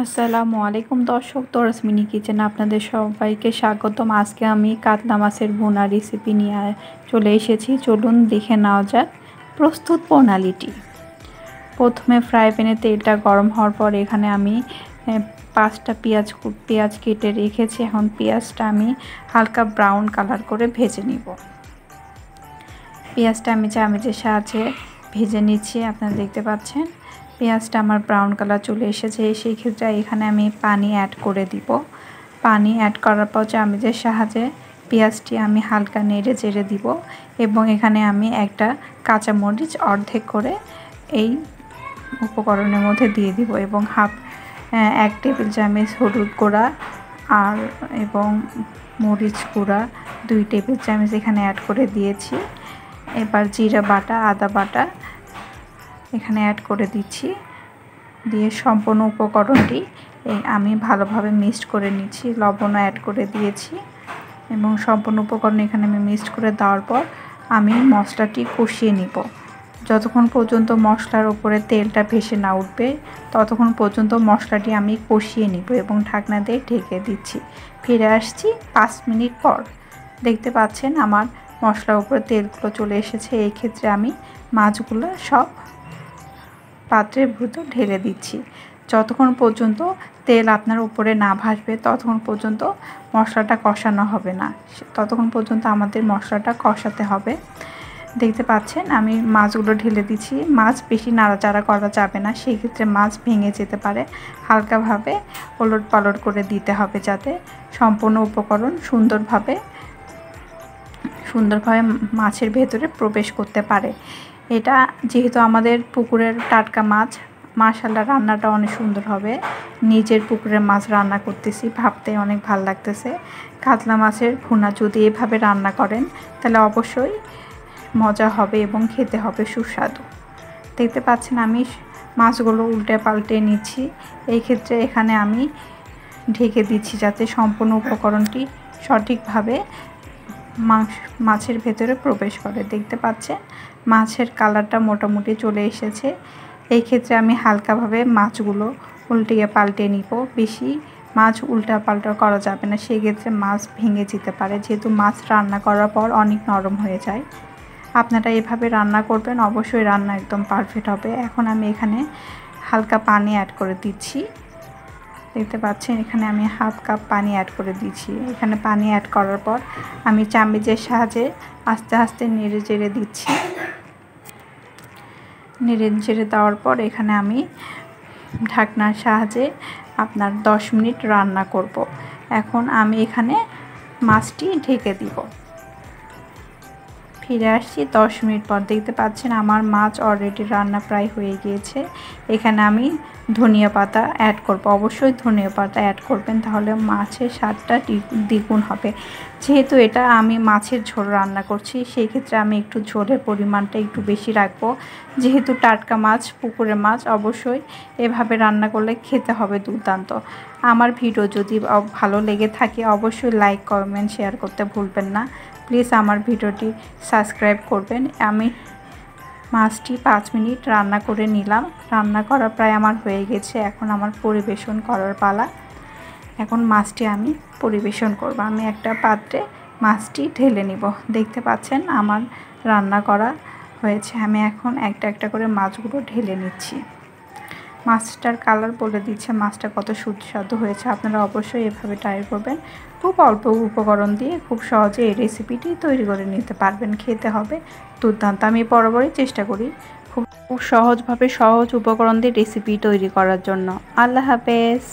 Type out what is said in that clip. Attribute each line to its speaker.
Speaker 1: আসসালামু আলাইকুম দর্শক, তরসমিনি কিচেন আপনাদের সবাইকে স্বাগতম। আজকে আমি কাতলা মাছের ভুনা রেসিপি নিয়ে চলে এসেছি। চলুন দেখে নেওয়া যাক প্রস্তুত প্রণালীটি। প্রথমে ফ্রাই প্যানে তেলটা গরম হওয়ার পর এখানে আমি 5টা পেঁয়াজ কেটে রেখেছি। এখন পেঁয়াজটা আমি হালকা ব্রাউন কালার করে ভেজে নিব। পেঁয়াজটা আমি চামচের সাহায্যে ভেজে নিচ্ছি। আপনারা দেখতে পাচ্ছেন পেঁয়াজটা আমার ব্রাউন কালার চলে এসেছে। সেই ক্ষেত্রে এখানে আমি পানি অ্যাড করে দিব। পানি অ্যাড করার পর চামচের সাহায্যে পেঁয়াজটি আমি হালকা নেড়ে চেড়ে দিব এবং এখানে আমি একটা কাঁচামরিচ অর্ধেক করে এই উপকরণের মধ্যে দিয়ে দিব এবং 1 টেবিল চামচ হলুদ গুঁড়া এবং মরিচ গুঁড়া 2 টেবিল চামচ এখানে অ্যাড করে দিয়েছি। এবার জিরা বাটা, আদা বাটা এখানে অ্যাড করে দিচ্ছি। দিয়ে সম্পূর্ণ উপকরণটি আমি ভালোভাবে মিক্সড করে নিচ্ছি। লবণও অ্যাড করে দিয়েছি এবং সম্পূর্ণ উপকরণ এখানে আমি মিক্সড করে দেওয়ার পর আমি মশলাটি কষিয়ে নিব। যতক্ষণ পর্যন্ত মশলার উপরে তেলটা ভেসে না উঠবে ততক্ষণ পর্যন্ত মশলাটি আমি কষিয়ে নিব এবং ঢাকনা দিয়ে ঢেকে দিচ্ছি। ফিরে আসছি 5 মিনিট পর। দেখতে পাচ্ছেন আমার মশলার উপরে তেলগুলো চলে এসেছে। এই ক্ষেত্রে আমি মাছগুলো সব পাত্রের ভিতর ঢেলে দিচ্ছি। যতক্ষণ পর্যন্ত তেল আপনার উপরে না ভাসবে ততক্ষণ পর্যন্ত মশলাটা কষানো হবে না। ততক্ষণ পর্যন্ত আমাদের মশলাটা কষাতে হবে। দেখতে পাচ্ছেন আমি মাছগুলো ঢেলে দিচ্ছি। মাছ বেশি নাড়াচাড়া করা যাবে না, সেই ক্ষেত্রে মাছ ভেঙে যেতে পারে। হালকাভাবে ওলট পালট করে দিতে হবে যাতে সম্পূর্ণ উপকরণ সুন্দরভাবে মাছের ভেতরে প্রবেশ করতে পারে। এটা যেহেতু আমাদের পুকুরের টাটকা মাছ, মাশাআল্লাহ রান্নাটা অনেক সুন্দর হবে। নিজের পুকুরের মাছ রান্না করতেছি, ভাবতে অনেক ভালো লাগতেছে। কাতলা মাছের ভুনা যদি এভাবে রান্না করেন তাহলে অবশ্যই মজা হবে এবং খেতে হবে সুস্বাদু। দেখতে পাচ্ছেন আমি মাছগুলো উল্টে পাল্টে নিচ্ছি। এই ক্ষেত্রে এখানে আমি ঢেকে দিচ্ছি যাতে সম্পূর্ণ উপকরণটি সঠিকভাবে মাছের ভেতরে প্রবেশ করে। দেখতে পাচ্ছেন মাছের কালারটা মোটামুটি চলে এসেছে। এই ক্ষেত্রে আমি হালকাভাবে মাছগুলো উল্টিয়ে পাল্টে নিব। বেশি মাছ উল্টা পাল্টা করা যাবে না, সেক্ষেত্রে মাছ ভেঙে যেতে পারে, যেহেতু মাছ রান্না করার পর অনেক নরম হয়ে যায়। আপনারা এভাবে রান্না করবেন, অবশ্যই রান্না একদম পারফেক্ট হবে। এখন আমি এখানে হালকা পানি অ্যাড করে দিচ্ছি। দেখতে পাচ্ছেন এখানে আমি 1/2 কাপ পানি অ্যাড করে দিচ্ছি। এখানে পানি অ্যাড করার পর আমি চামচের সাহায্যে আস্তে আস্তে নেড়ে চেড়ে দিচ্ছি। নেড়ে চেড়ে দেওয়ার পর এখানে আমি ঢাকনার সাহায্যে আপনার 10 মিনিট রান্না করব। এখন আমি এখানে মাছটি ঢেকে দিব। ফিরে আসছি 10 মিনিট পর। দেখতে পাচ্ছেন আমার মাছ অলরেডি রান্না প্রায় হয়ে গিয়েছে। এখানে আমি ধনিয়া পাতা অ্যাড করব। অবশ্যই ধনিয়া পাতা অ্যাড করবেন, তাহলে মাছের স্বাদটা দ্বিগুণ হবে। যেহেতু এটা আমি মাছের ঝোল রান্না করছি, সেই ক্ষেত্রে আমি একটু ঝোলের পরিমাণটা একটু বেশি রাখবো। যেহেতু টাটকা মাছ, পুকুরের মাছ, অবশ্যই এভাবে রান্না করলে খেতে হবে দুর্দান্ত। আমার ভিডিও যদি ভালো লেগে থাকে অবশ্যই লাইক, কমেন্ট, শেয়ার করতে ভুলবেন না। প্লিজ আমার ভিডিওটি সাবস্ক্রাইব করবেন। আমি মাছটি 5 মিনিট রান্না করে নিলাম। রান্না করা প্রায় আমার হয়ে গেছে। এখন আমার পরিবেশন করার পালা। এখন মাছটি আমি পরিবেশন করব। আমি একটা পাত্রে মাছটি ঢেলে নিব। দেখতে পাচ্ছেন আমার রান্না করা হয়েছে। আমি এখন একটা একটা করে মাছগুলো ঢেলে নিচ্ছি। মাছটার কালার বলে দিচ্ছে মাছটা কত সুস্বাদু হয়েছে। আপনারা অবশ্যই এভাবে ট্রাই করবেন। খুব অল্প উপকরণ দিয়ে খুব সহজে এই রেসিপিটি তৈরি করে নিতে পারবেন। খেতে হবে দুর্দান্ত। আমি বরাবরই চেষ্টা করি খুব সহজভাবে সহজ উপকরণ দিয়ে রেসিপি তৈরি করার জন্য। আল্লাহ হাফেজ।